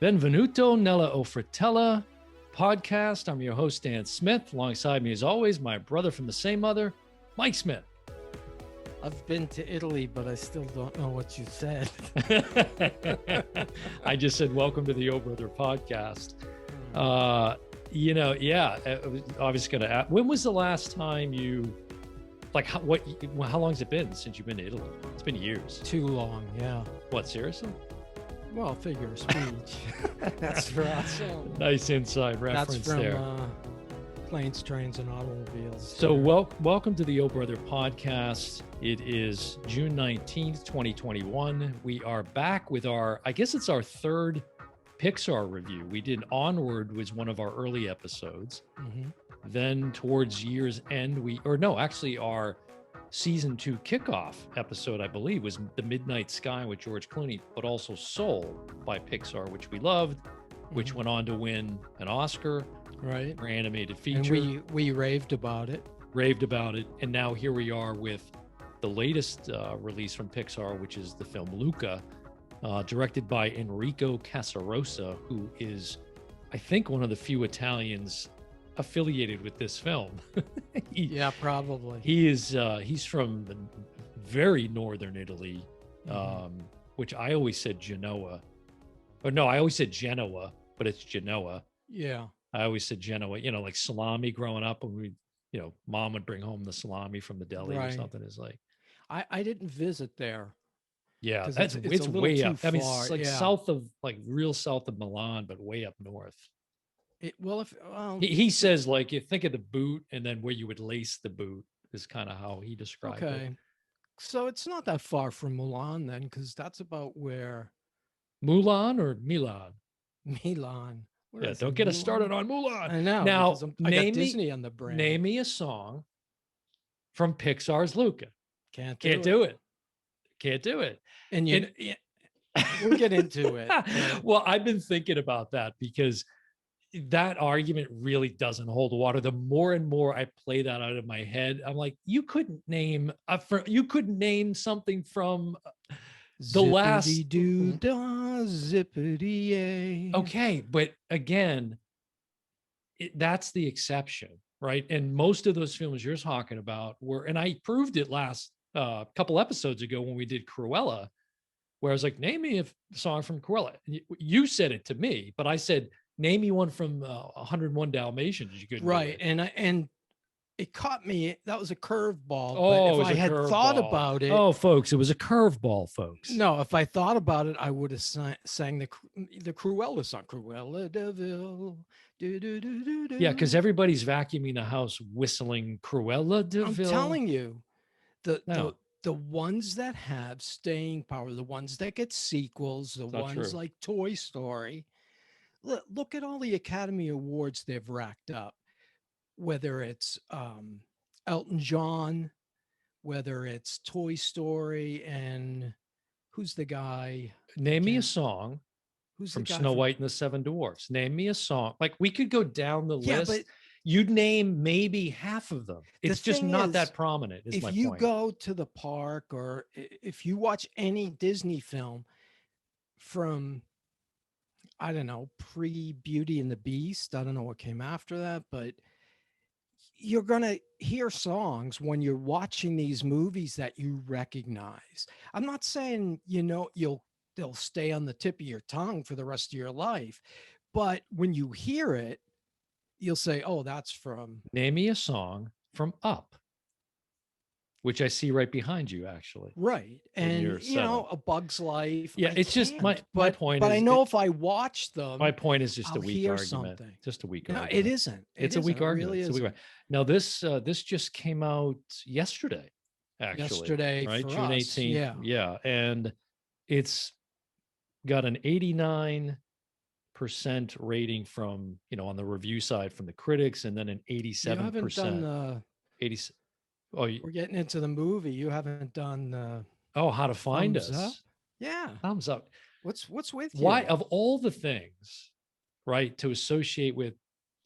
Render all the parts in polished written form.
Benvenuto nella Offertella podcast. I'm your host, Dan Smith. Alongside me, as always, my brother from the same mother, Mike Smith. I've been to Italy, but I still don't know what you said. I just said, welcome to the O Brother podcast. I was going to ask, when was the last time you, how long has it been since you've been to Italy? It's been years. Too long, yeah. What, seriously? Well, figure of speech. That's for us. Nice inside reference. That's from, there. Planes, Trains, and Automobiles. So welcome to the O Brother podcast. It is June 19th, 2021. We are back with our third Pixar review. We did Onward, was one of our early episodes. Mm-hmm. Then towards year's end, our season 2 kickoff episode, I believe, was The Midnight Sky with George Clooney, but also Soul by Pixar, which we loved, which went on to win an Oscar. Right. For animated feature. And we raved about it. And now here we are with the latest release from Pixar, which is the film Luca, directed by Enrico Casarosa, who is, I think, one of the few Italians affiliated with this film. Yeah, probably. He's from very northern Italy, which I always said Genoa. Or no, I always said Genoa, but it's Genoa. Yeah. I always said Genoa, like salami growing up, when we, mom would bring home the salami from the deli or something. Is like, I didn't visit there. Yeah, it's way up. I mean, it's like real south of Milan, but way up north. He says, like, you think of the boot and then where you would lace the boot is kind of how he described it. Okay. So it's not that far from Milan then, because that's about where. Mulan or Milan? Milan. Yeah, don't get us started on Mulan. I know. Now, I got Disney on the brain. Name me a song from Pixar's Luca. Can't do it. Can't do it. And we'll get into it. Well, I've been thinking about that because that argument really doesn't hold water. The more and more I play that out of my head, I'm like, you couldn't name something from the last zippity. Okay, but again, that's the exception, right? And most of those films you're talking about were, and I proved it last couple episodes ago when we did Cruella, where I was like, name me a song from Cruella. And you said it to me, but I said, name me one from 101 Dalmatians. You couldn't, right? And it caught me. That was a curveball. Oh, but if I had thought about it. Oh, folks, it was a curveball, folks. No, if I thought about it, I would have sang the Cruella song. Cruella de Vil. Yeah, because everybody's vacuuming the house whistling Cruella de Vil. I'm telling you, the ones that have staying power, the ones that get sequels, the ones like Toy Story. Look at all the Academy Awards they've racked up. Whether it's Elton John, whether it's Toy Story, and who's the guy? Name me a song from Snow White and the Seven Dwarfs. Name me a song. Like, we could go down the list. But you'd name maybe half of them. It's just not that prominent. If you go to the park or if you watch any Disney film from, I don't know, pre-Beauty and the Beast, I don't know what came after that, but you're going to hear songs when you're watching these movies that you recognize. I'm not saying, they'll stay on the tip of your tongue for the rest of your life, but when you hear it, you'll say, oh, that's from. Name me a song from Up, which I see right behind you, actually. Right. And, A Bug's Life. Yeah, it's just my point. But I know if I watch them. My point is just I'll a weak argument. Something. Just a weak no, argument. It isn't. It's a weak argument. Really, it's a weak argument. Now, this just came out yesterday, actually. Yesterday, right? For June 18th. Yeah. Yeah. And it's got an 89% rating from, on the review side from the critics, and then an 87%. You haven't done 80. We're getting into the movie. You haven't done how to find us. Up? Yeah. Thumbs up. What's with you? Why, of all the things, right, to associate with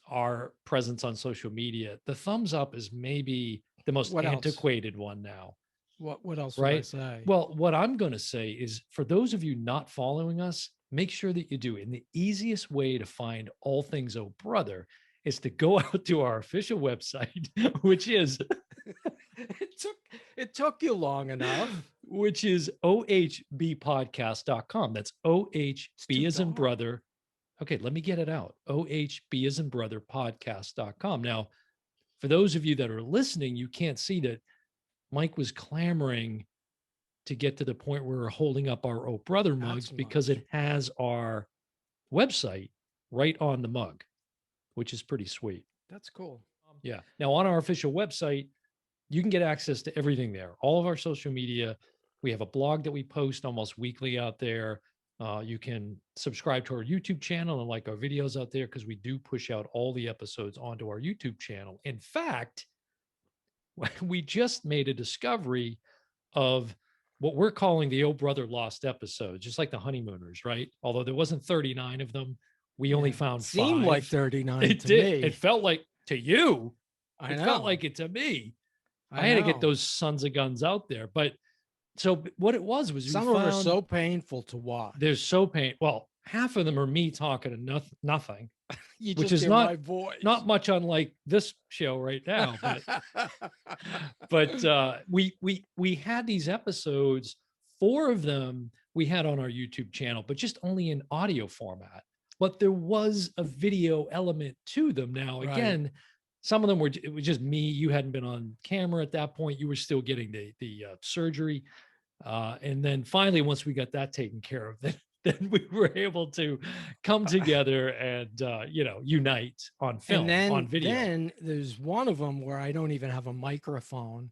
our presence on social media, the thumbs up is maybe the most antiquated one now. What else right? would I say? Well, what I'm going to say is, for those of you not following us, make sure that you do. And the easiest way to find all things Oh Brother is to go out to our official website, which is it took you long enough. which is ohbpodcast.com. That's OHB as in dark. brother. Okay, let me get it out. OHB as in brother podcast.com. Now, for those of you that are listening, you can't see that Mike was clamoring to get to the point where we're holding up our Oh Brother mugs because it has our website right on the mug, which is pretty sweet. That's cool. Yeah. Now, on our official website, you can get access to everything there, all of our social media. We have a blog that we post almost weekly out there. You can subscribe to our YouTube channel and like our videos out there because we do push out all the episodes onto our YouTube channel. In fact, we just made a discovery of what we're calling the Oh Brother Lost episodes, just like the Honeymooners, right? Although there wasn't 39 of them, we only found seemed 5. like 39 It to did. me. It felt like to you. I It know. felt like it to me. I had know. to get those sons of guns out there. But so what it was some we of them found, are so painful to watch. they're so pain. Well, half of them are me talking to nothing, You which just is hear my voice. not much unlike this show right now. But we had these episodes. 4 of them we had on our YouTube channel, but just only in audio format. But there was a video element to them. Now, Right. again, some of them it was just me. You hadn't been on camera at that point. You were still getting the surgery. And then finally, once we got that taken care of, then we were able to come together and, unite on film, on video. Then there's one of them where I don't even have a microphone.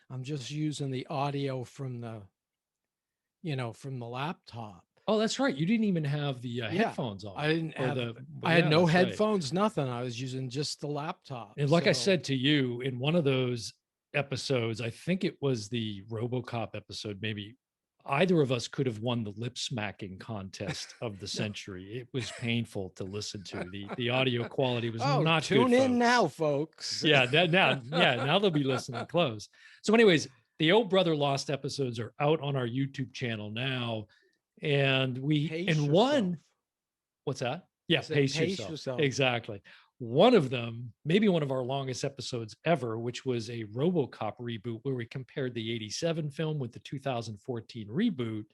I'm just using the audio from the laptop. Oh, that's right. You didn't even have the headphones on. I didn't have. I yeah, had no that's right. headphones, nothing. I was using just the laptop. And like I said to you, in one of those episodes, I think it was the RoboCop episode, maybe either of us could have won the lip smacking contest of the century. It was painful to listen to. The audio quality was not tune good, in folks. now, folks. Yeah, now they'll be listening close. So anyways, the Oh Brother Lost episodes are out on our YouTube channel now. And what's that? Yeah, pace yourself. Exactly. One of them, maybe one of our longest episodes ever, which was a RoboCop reboot where we compared the 87 film with the 2014 reboot.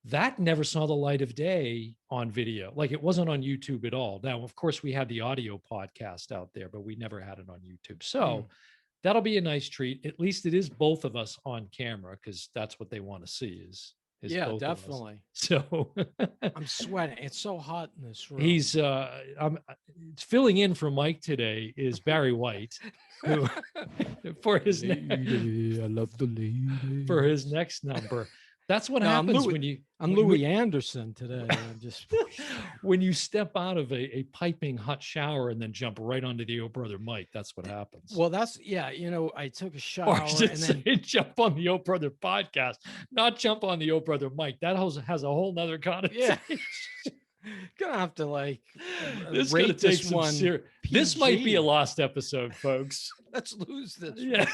That never saw the light of day on video. Like it wasn't on YouTube at all. Now, of course, we had the audio podcast out there, but we never had it on YouTube. So that'll be a nice treat. At least it is both of us on camera because that's what they want to see is yeah, both definitely. So I'm sweating. It's so hot in this room. He's filling in for Mike today is Barry White, who for his I love the lady. For his next number. That's what happens I'm Louis Anderson today. I'm just when you step out of a piping hot shower and then jump right onto the Oh Brother Mike. That's what happens. Well, I took a shower and then jump on the Oh Brother podcast, not jump on the Oh Brother Mike. That has a whole nother connotation. Yeah. Gonna have to this rate this one. This might be a lost episode, folks. Let's lose this. Yeah.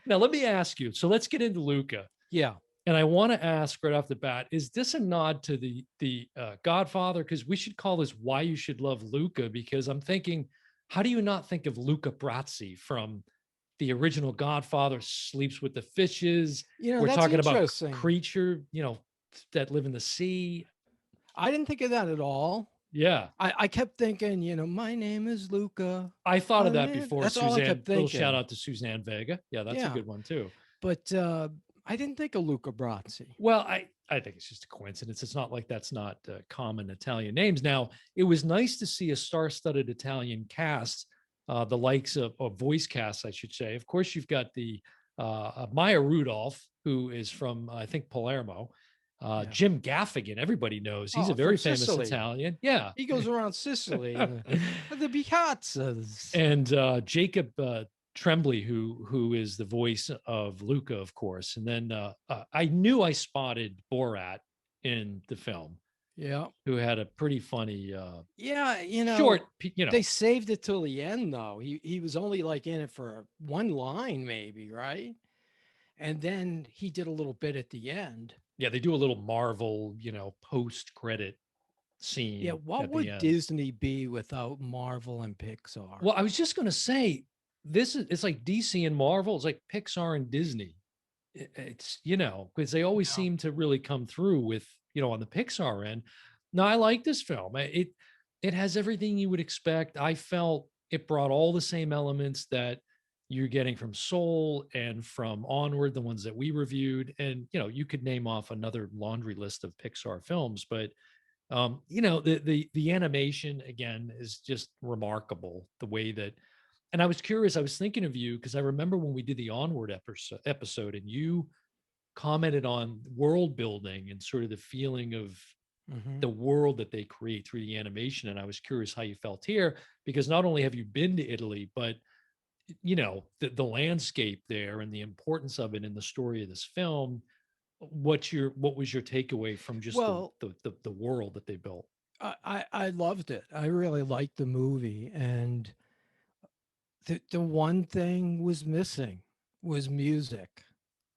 Now let me ask you. So let's get into Luca. Yeah. And I want to ask right off the bat, is this a nod to the Godfather? Because we should call this Why You Should Love Luca, because I'm thinking, how do you not think of Luca Brasi from the original Godfather, Sleeps with the Fishes? We're talking about creature, that live in the sea. I didn't think of that at all. Yeah. I kept thinking, my name is Luca. I thought of that before. That's all I kept thinking. Little shout out to Suzanne Vega. Yeah, that's a good one too. But I didn't think of Luca Brasi. Well, I think it's just a coincidence. It's not like that's not common Italian names. Now, it was nice to see a star-studded Italian cast, the likes of voice cast, I should say. Of course, you've got the Maya Rudolph, who is from, I think, Palermo. Jim Gaffigan, everybody knows. He's a very famous Sicily. Italian. Yeah. He goes around Sicily. The Piazzas. And Jacob Tremblay, who is the voice of Luca, of course. And then I knew I spotted Borat in the film. Yeah. Who had a pretty funny short, They saved it till the end though. He was only in it for one line maybe, right? And then he did a little bit at the end. Yeah, they do a little Marvel, post credit Yeah, scene what at the would end. Disney be without Marvel and Pixar? Well, I was just going to say, it's like DC and Marvel. It's like Pixar and Disney. It's, because they always Yeah. seem to really come through with, on the Pixar end. No, I like this film. It has everything you would expect. I felt it brought all the same elements that you're getting from Soul and from Onward, the ones that we reviewed. And, you could name off another laundry list of Pixar films, but the animation again is just remarkable. The way that, and I was curious, I was thinking of you because I remember when we did the Onward episode, and you commented on world building and sort of the feeling of Hmm. the world that they create through the animation. And I was curious how you felt here, because not only have you been to Italy, but the landscape there and the importance of it in the story of this film. What was your takeaway from just the Well, the world that they built? I loved it. I really liked the movie, and the one thing was missing was music.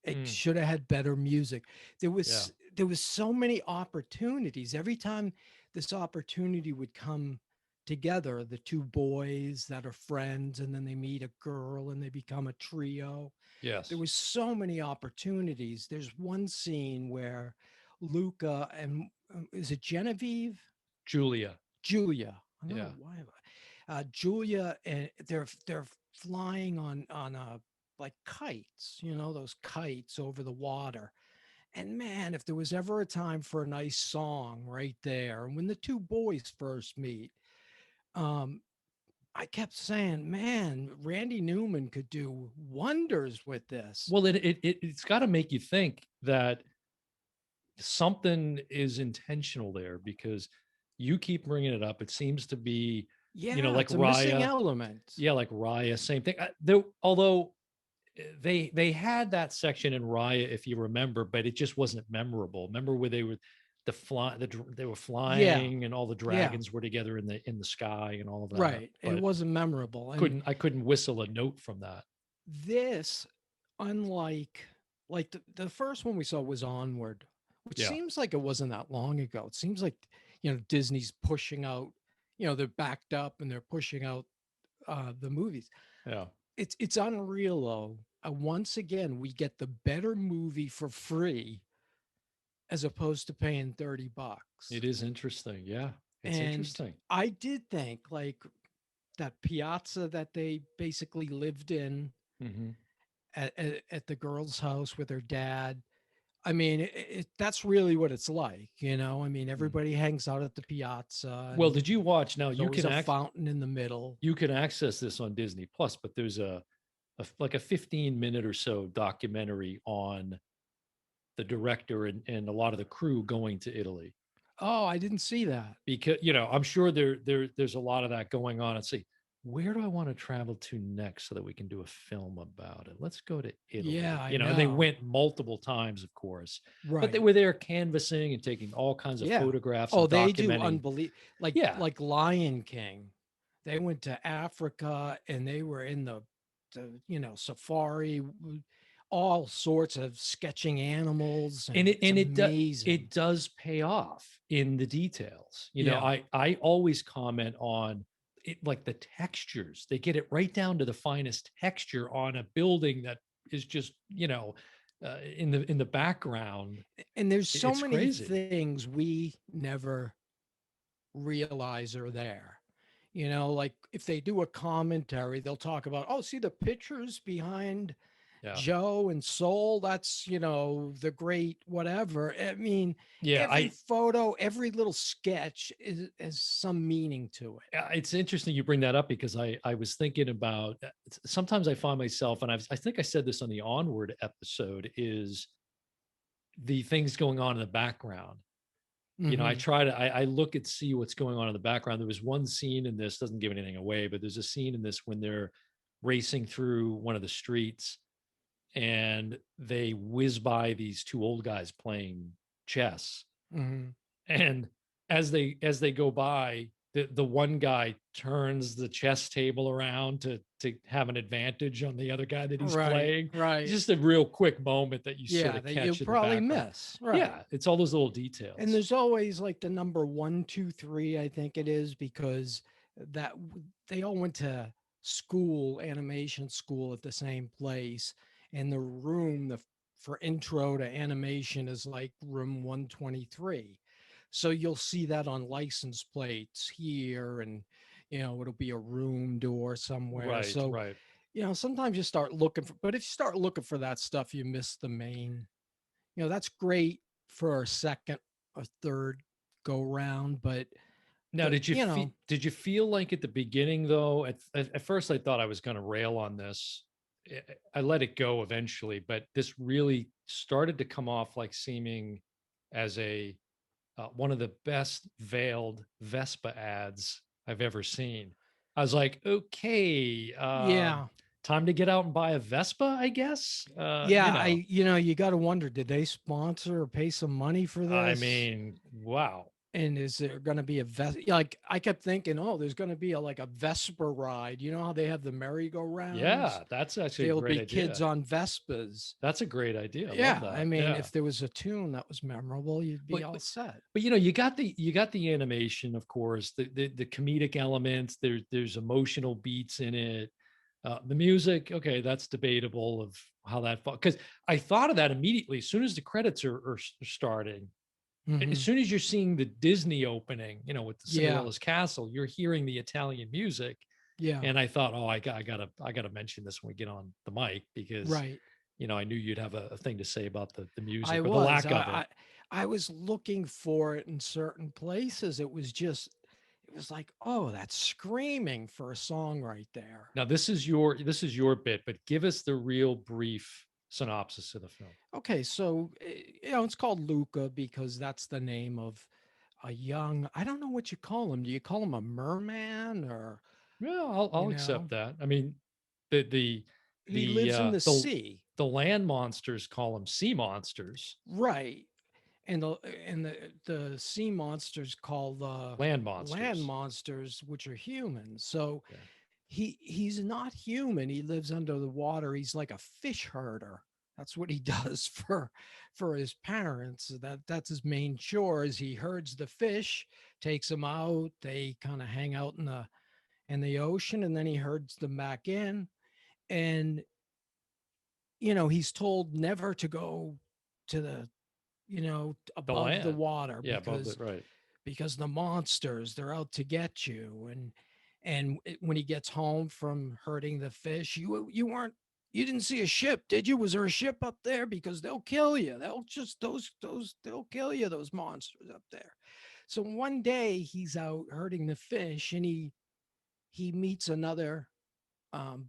It Mm, should have had better music. There yeah. was there was so many opportunities. Every time this opportunity would come together, the two boys that are friends, and then they meet a girl and they become a trio. There Yes. was so many opportunities. There's one scene where Luca and is it Genevieve? Julia. Julia. I don't Yeah. know why. Julia, and they're flying on like kites, those kites over the water. And man, if there was ever a time for a nice song right there, and when the two boys first meet, um, I kept saying, man, Randy Newman could do wonders with this. Well, it's got to make you think that something is intentional there, because you keep bringing it up. It seems to be, Yeah, like it's a missing Raya. element. Yeah, like Raya, same thing. Though, although they had that section in Raya, if you remember, but it just wasn't memorable. Remember where they were they were Yeah, flying and all the yeah, dragons were together in the sky and all of that. right. It But wasn't memorable. And I couldn't whistle a note from that. this, unlike like the first one we saw was Onward, which Yeah. seems like it wasn't that long ago. It seems like Disney's pushing out, they're backed up and they're pushing out the movies. Yeah. It's unreal though. Once again, we get the better movie for free as opposed to paying $30. It is interesting. Yeah. It's And interesting. I did think like that piazza that they basically lived in Hmm. at the girl's house with her dad. I mean, that's really what it's like, I mean, everybody hangs out at the piazza, Well, and did you watch? Now there's always a fountain in the middle. you can access this on Disney Plus, but there's like a 15-minute or so documentary on the director and a lot of the crew going to Italy, Oh, I didn't see that. because I'm sure there's a lot of that going on. And see, where do I want to travel to next so that we can do a film about it? Let's go to Yeah, Italy. I And they know. went multiple times, of course, but they Right. were there canvassing and taking all kinds of Yeah. photographs Oh, and they do documenting. unbelievable. Yeah. Like Lion King. They went to Africa and they were in the safari, all sorts of sketching animals, and and it it's and amazing. it does pay off in the details. Yeah. I always comment on it, like the textures. They get it right down to the finest texture on a building that is just in the background. And there's so It's many crazy. things we never realize are there. Like if they do a commentary, they'll talk about, oh, see the pictures behind Yeah. Joe and Soul. That's, the great whatever. I mean, Yeah, every photo, every little sketch is some meaning to it. it's interesting you bring that up, because I was thinking about, sometimes I find myself, and I think I said this on the Onward episode, is the things going on in the background. I Hmm. try to I look at see what's going on in the background. There was one scene in this, doesn't give anything away, but there's a scene in this when they're racing through one of the streets, and they whiz by these two old guys playing chess. Hmm. And as they go by, the one guy turns the chess table around to to have an advantage on the other guy that he's Right, playing. It's right. just a real quick moment that you sort Yeah, of that you'll catch in the probably background. miss. Right. Yeah, it's all those little And details. there's always like the number one, two, three, I think it is, because they all went to school, animation school at the same place. And the room for intro to animation is like room 123. So you'll see that on license plates here, and it'll be a room door somewhere. Right, So right. sometimes you start looking for, but if you start looking for that stuff, you miss the main. That's great for a second or third go round, but Now, the did you feel like at the beginning though? At first, I thought I was going to rail on this. I let it go eventually, but this really started to come off like seeming as a one of the best veiled Vespa ads I've ever seen. I was like, okay, yeah, time to get out and buy a Vespa, I guess. yeah, you got to wonder, did they sponsor or pay some money for I this? mean, wow. And is there going to be a like I kept thinking, oh, there's going to be like a Vespa ride. You know how they have the merry-go-rounds? Yeah, that's actually a There'll great be kids idea. on Vespas. That's a great idea. I love Yeah, I that. mean, Yeah. if there was a tune that was memorable, you'd be But, all but set. but you got the animation, of course, the comedic elements. There's emotional beats in it. The music, okay, that's debatable of how that because I thought of that immediately as soon as the credits are starting. As Hmm. soon as you're seeing the Disney opening, with the Yeah, Cinderella's castle, you're hearing the Italian music, yeah, and I thought, oh, I gotta mention this when we get on the mic because right. I knew you'd have a thing to say about the I music or the was. lack of it. I was looking for it in certain places. It was like, oh, that's screaming for a song right there. Now this is your bit, but give us the real brief synopsis of the film. Okay, so it's called Luca because that's the name of a young. I don't know what you call him. Do you call him a merman or Yeah, you I'll know? accept that. I mean, the the He lives in the the sea, land monsters call them sea monsters, right? And the sea monsters call the land land monsters. monsters, which are humans. So Yeah. he's not human. He lives under the water. He's like a fish herder. That's what he does for his parents. That's his main chore is he herds the fish, takes them out. They kind of hang out in the ocean, and then he herds them back in. And he's told never to go to the The above the land. water Yeah, above the right. because the monsters, they're out to get you. When he gets home from herding the fish, you didn't see a ship, did you? Was there a ship up there? Because they'll kill you. They'll just they'll kill you, those monsters up there. So one day he's out herding the fish, and he meets another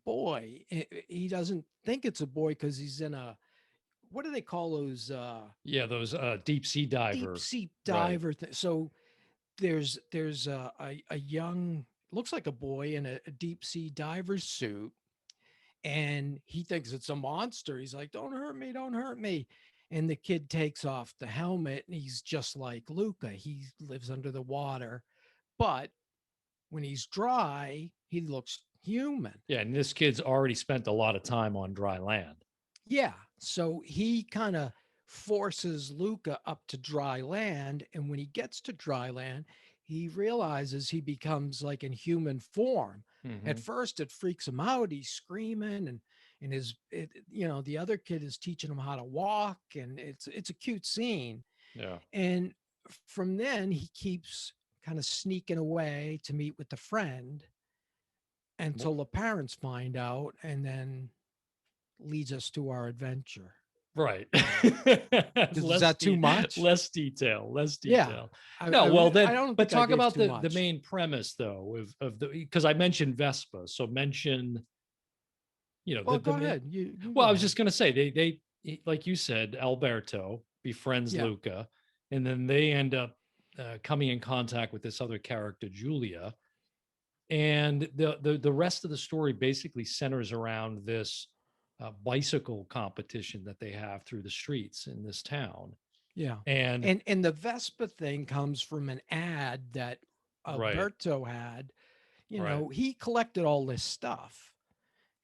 boy. He doesn't think it's a boy because he's in a, what do they call those Yeah, those deep sea deep diver. sea Right. diver thing? So there's a young, looks like a boy in a deep sea diver's suit, and he thinks it's a monster. He's like, don't hurt me, don't hurt me. And the kid takes off the helmet, and he's just like Luca. He lives under the water, but when he's dry, he looks human. Yeah, and this kid's already spent a lot of time on dry land. Yeah. So he kind of forces Luca up to dry land. And when he gets to dry land, he realizes he becomes like in human form. At Hmm. first, it freaks him out. He's screaming, and the other kid is teaching him how to walk, and it's a cute scene. Yeah. And from then, he keeps kind of sneaking away to meet with the friend Well, until the parents find out, and then leads us to our adventure. right. Was that too much? Less detail, less Yeah. detail. I No, I well re I then, don't but think I talk gave about too the much. main premise though of the because I mentioned Vespa. So mention, Well, the go main ahead. You well, go I was ahead. just gonna say like you said, Alberto befriends Yeah. Luca, and then they end up coming in contact with this other character, Julia. And the rest of the story basically centers around this bicycle competition that they have through the streets in this town. Yeah. And And the Vespa thing comes from an ad that right, Alberto had. right, He collected all this stuff,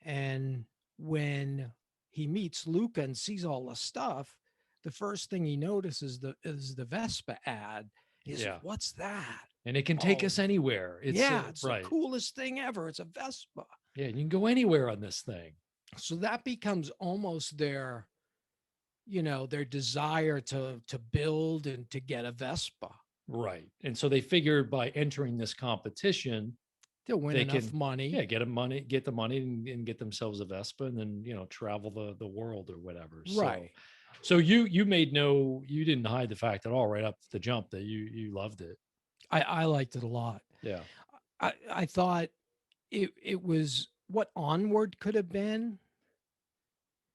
And when he meets Luca and sees all the stuff, the first thing he notices is the Vespa ad. He's, Yeah. what's that? And it can take Oh, us anywhere. It's yeah, it's the right. coolest thing ever. It's a Vespa. Yeah, you can go anywhere on this thing. So that becomes almost their, their desire to build and to get a Vespa. Right. And so they figured by entering this competition, They'll win they enough can, money. get the money and get themselves a Vespa and then, travel the world or whatever. Right. So you didn't hide the fact at all right up the jump that you loved it. I liked it a lot. Yeah. I thought it was what Onward could have been.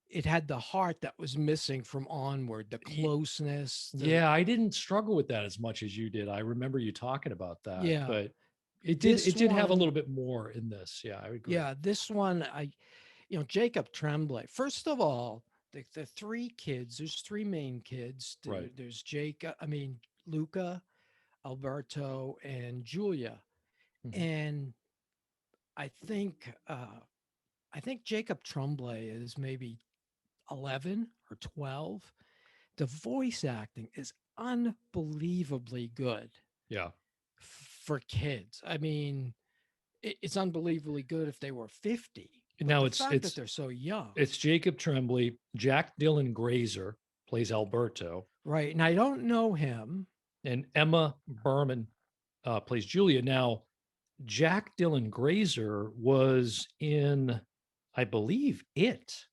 It had the heart that was missing from Onward, the closeness. Yeah, I didn't struggle with that as much as you did. I remember you talking about that, Yeah. but it This did have a one, little bit more in this. Yeah, I agree. yeah, this one, Jacob Tremblay. First of all, the three kids, there's three main kids. Right. There's Luca, Alberto, and Julia. Mhm. And I think Jacob Tremblay is maybe 11 or 12. The voice acting is unbelievably good Yeah. for kids. I mean, it's unbelievably good if they were 50, but Now the fact that they're so young. it's Jacob Tremblay. Jack Dylan Grazer plays Alberto, Right. And I don't know him. and Emma Berman plays Julia. Now, Jack Dylan Grazer was in, I believe, It.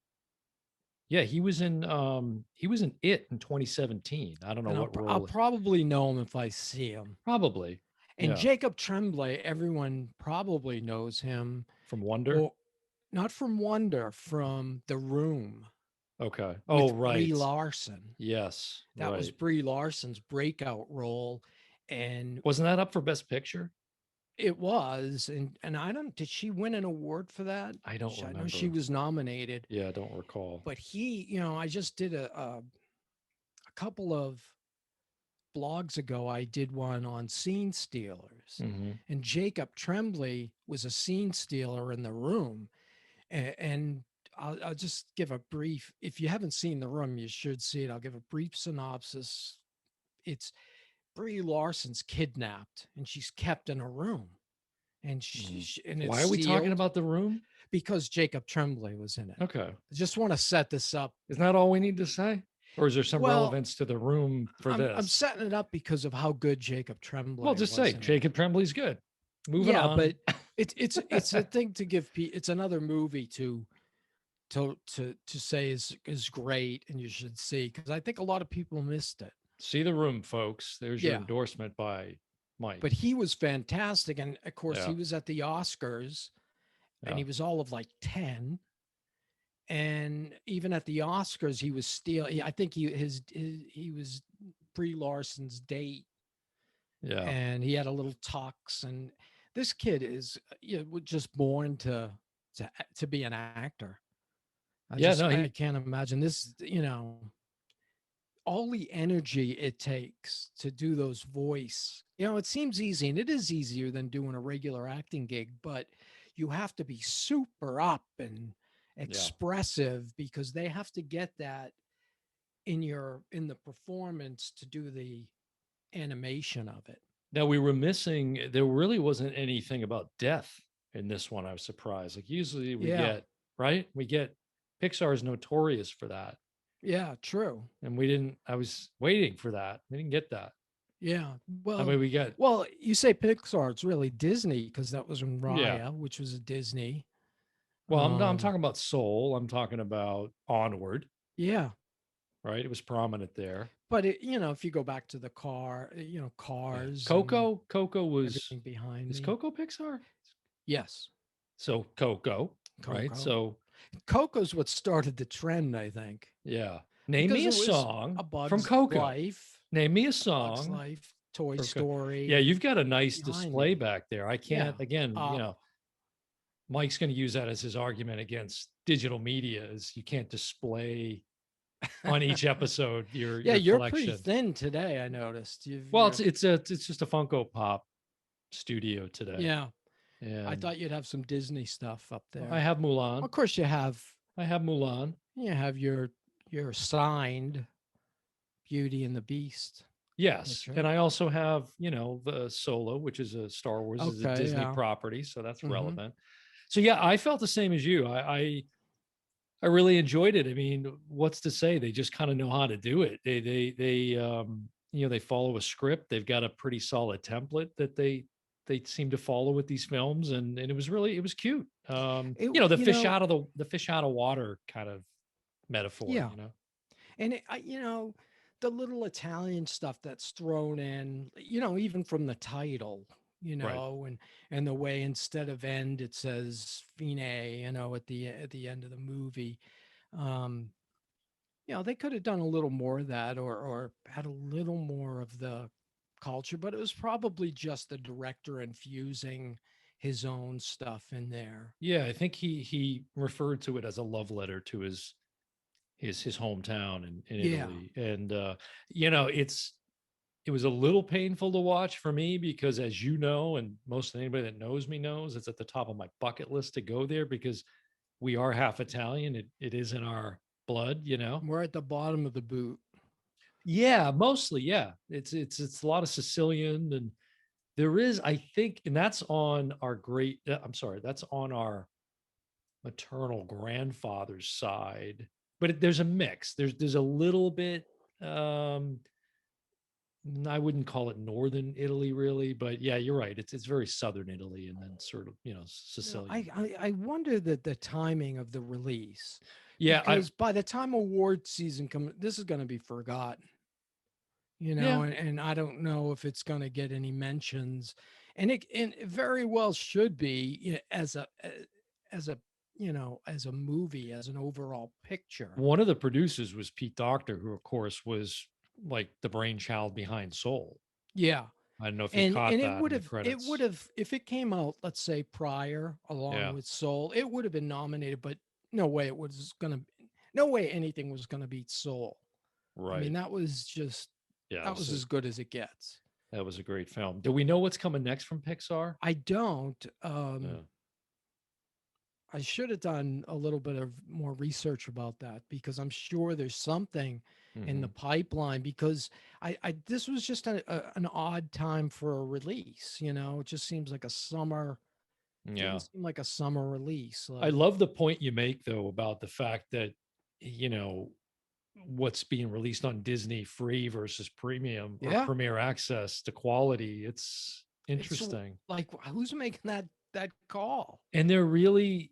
Yeah, he was in It in 2017. I don't know And what I'll role. probably know him if I see him. Probably. And Yeah. Jacob Tremblay, everyone probably knows him. From Wonder. Or not from Wonder, from The Room Okay. Oh, with right. Brie Larson. Yes. That was Right. Brie Larson's breakout role. And Wasn't that up for Best Picture? it was. And I don't, did she win an award for that? I don't I know she remember. was nominated. Yeah, I don't recall. But I just did a couple of blogs ago. I did one on scene stealers. Mhm. And Jacob Tremblay was a scene stealer in The Room. And I'll just give a brief, if you haven't seen The Room, you should see it. I'll give a brief synopsis. It's Brie Larson's kidnapped and she's kept in a room. And and it's Why are we talking sealed about The Room? because Jacob Tremblay was in it. Okay. I just want to set this up. Isn't that all we need to say? Or is there some Well, relevance to The Room for I'm this? setting it up because of how good Jacob Tremblay Well, just was say in it. Jacob Tremblay's good. Moving Yeah, on. but it's a thing to give it's another movie to say is great and you should see, because I think a lot of people missed it. See The Room, folks. There's your Yeah. endorsement by Mike. But he was fantastic, and of course Yeah. he was at the Oscars, and he Yeah. was all of like 10. And even at the Oscars, he was still. I think he was Brie Larson's date, Yeah. and he had a little tux. And this kid is just born to be an actor. I can't imagine this. All the energy it takes to do those voice. It seems easy, and it is easier than doing a regular acting gig, but you have to be super up and expressive because they have to get that in the performance to do the animation of it. Now we were missing, there really wasn't anything about death in this one. I was surprised. Like usually we get, right? We get, Pixar is notorious for that. Yeah, true. And we didn't, I was waiting for that. We didn't get that. Yeah. Well, I mean, we get, well, you say Pixar, it's really Disney because that was in Raya, which was a Disney. Well, I'm talking about Soul. I'm talking about Onward. Yeah. Right. It was prominent there. But if you go back to the Cars. Coco was everything behind. Is Coco Pixar? Yes. So Coco, right? So Coco's what started the trend, I think. Yeah. Name me a song from Coco. Life. Name me a song. Bug's Life, Toy Story. Yeah, you've got a nice display back there. I can't, again, Mike's going to use that as his argument against digital media is you can't display on each episode your you're collection. pretty thin today, I noticed. Well, it's just a Funko Pop studio today. Yeah. I And thought you'd have some Disney stuff up I there. have Mulan. Of course, I have Mulan. you have your signed Beauty and the Beast Yes, picture. and I also have, the Solo, which is a Star Wars, is a Okay, Disney yeah. property, so that's Hmm. relevant. So yeah, I felt the same as you. I really enjoyed it. I mean, what's to say? They just kind of know how to do it. They follow a script. They've got a pretty solid template that they seem to follow with these films, and it was cute. It, The you fish know, out of the fish out of water kind of metaphor. yeah. And the little Italian stuff that's thrown in, even from the title, Right. and the way instead of end it says fine, at the end of the movie. Um, they could have done a little more of that, or had a little more of the culture, but it was probably just the director infusing his own stuff in there. Yeah, I think he referred to it as a love letter to his hometown in Yeah. Italy. And it was a little painful to watch for me because, as you know, and most anybody that knows me knows, it's at the top of my bucket list to go there because we are half Italian. It is in our blood. We're at the bottom of the boot. Yeah, mostly, yeah. It's a lot of Sicilian, and there is, I think, and that's on our I'm sorry, that's on our maternal grandfather's side, but there's a mix. There's a little bit. I wouldn't call it northern Italy really, but yeah, you're right. It's very southern Italy, and then sort of Sicilian. I wonder that the timing of the release, Yeah, I because by the time award season comes, this is going to be forgotten, yeah. and I don't know if it's going to get any mentions, and it very well should be, as a as a movie, as an overall picture. One of the producers was Pete Docter, who of course was like the brainchild behind Soul. Yeah. I don't know if you And caught it that would in the have it would credits. have if it came out, let's say prior, along Yeah, with Soul, it would have been nominated, but no way it was gonna no way anything was gonna beat Soul. I mean, right. Yeah, that was as good as it gets. that was a great film. Do we know what's coming next from Pixar? I don't. Yeah. I should have done a little bit of more research about that, because I'm sure there's something in the Hmm. pipeline, because I this was just an odd time for a release. It just seems like a summer. Didn't Yeah. seem like a summer release. I Like, love the point you make though about the fact that, you know, what's being released on Disney free versus premium or yeah, premier access, the quality. It's it's interesting. like, who's making that call? And they're really,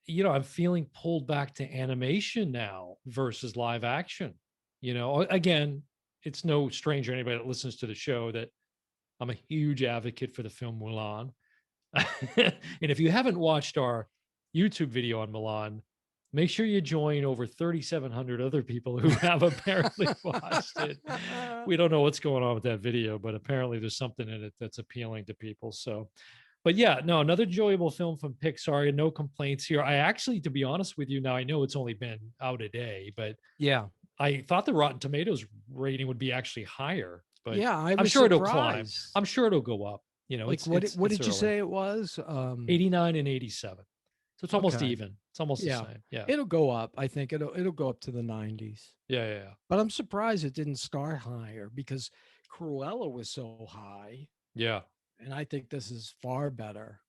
I'm feeling pulled back to animation now versus live action. Again, it's no stranger to anybody that listens to the show that I'm a huge advocate for the film Mulan. And if you haven't watched our YouTube video on Milan, make sure you join over 3,700 other people who have apparently watched it. We don't know what's going on with that video, but apparently there's something in it that's appealing to people. So, but yeah, no, another enjoyable film from Pixar, and no complaints here. I actually, to be honest with you, now I know it's only been out a day, but Yeah, I thought the Rotten Tomatoes rating would be actually higher, but yeah, I I'm was sure it'll climb. surprised. I'm sure it'll go up. Like, It's what it's did you early. say it was? 89 and 87. So it's almost Okay, even. It's almost the yeah, same. Yeah. it'll go up. I think it'll go up to the 90s. Yeah. Yeah. Yeah. But I'm surprised it didn't start higher, because Cruella was so high, Yeah. and I think this is far better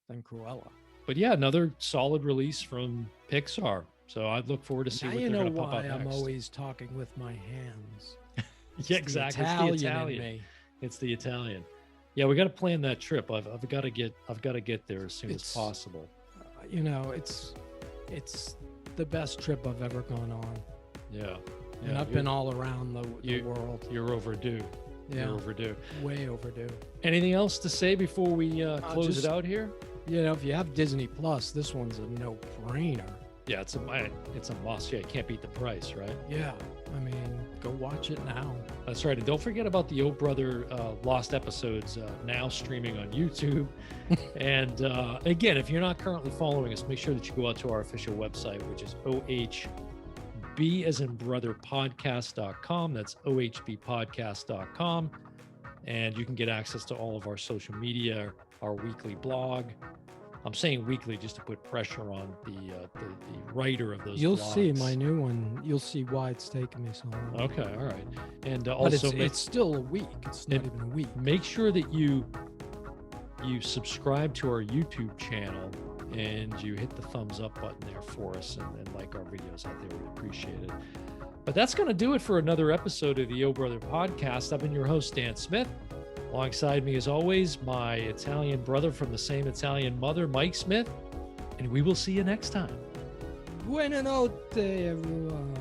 than Cruella. But yeah, another solid release from Pixar. So I look forward to see Now what you they're know going to pop why out I'm next. always talking with my hands. Yeah, It's the exactly. It's the Italian in Italian. me. It's the Italian. Yeah, we got to plan that trip. I've got to get there as soon as It's possible. it's the best trip I've ever gone on, Yeah. and Yeah. I've been all around the you- world. You're overdue. Yeah, You're overdue. way overdue. Anything else to say before we close just- it out here? If you have Disney Plus, this one's a no-brainer. Yeah, it's a must. Yeah, you can't beat the price, right? Yeah, I mean, go watch it now. That's right. And don't forget about the Oh Brother Lost episodes now streaming on YouTube. And again, if you're not currently following us, make sure that you go out to our official website, which is ohb as in brother podcast.com. That's ohbpodcast.com. and you can get access to all of our social media, our weekly blog. I'm saying weekly just to put pressure on the writer of those You'll blogs. see my new one. You'll see why it's taken me so long. Okay, all right. And But also it's still a week. It's not even a week. make sure that you subscribe to our YouTube channel and you hit the thumbs up button there for us and like our videos out there. We appreciate it. But that's going to do it for another episode of the Oh Brother Podcast. I've been your host, Dan Smith. Alongside me, as always, my Italian brother from the same Italian mother, Mike Smith. And we will see you next time. Buonanotte, everyone.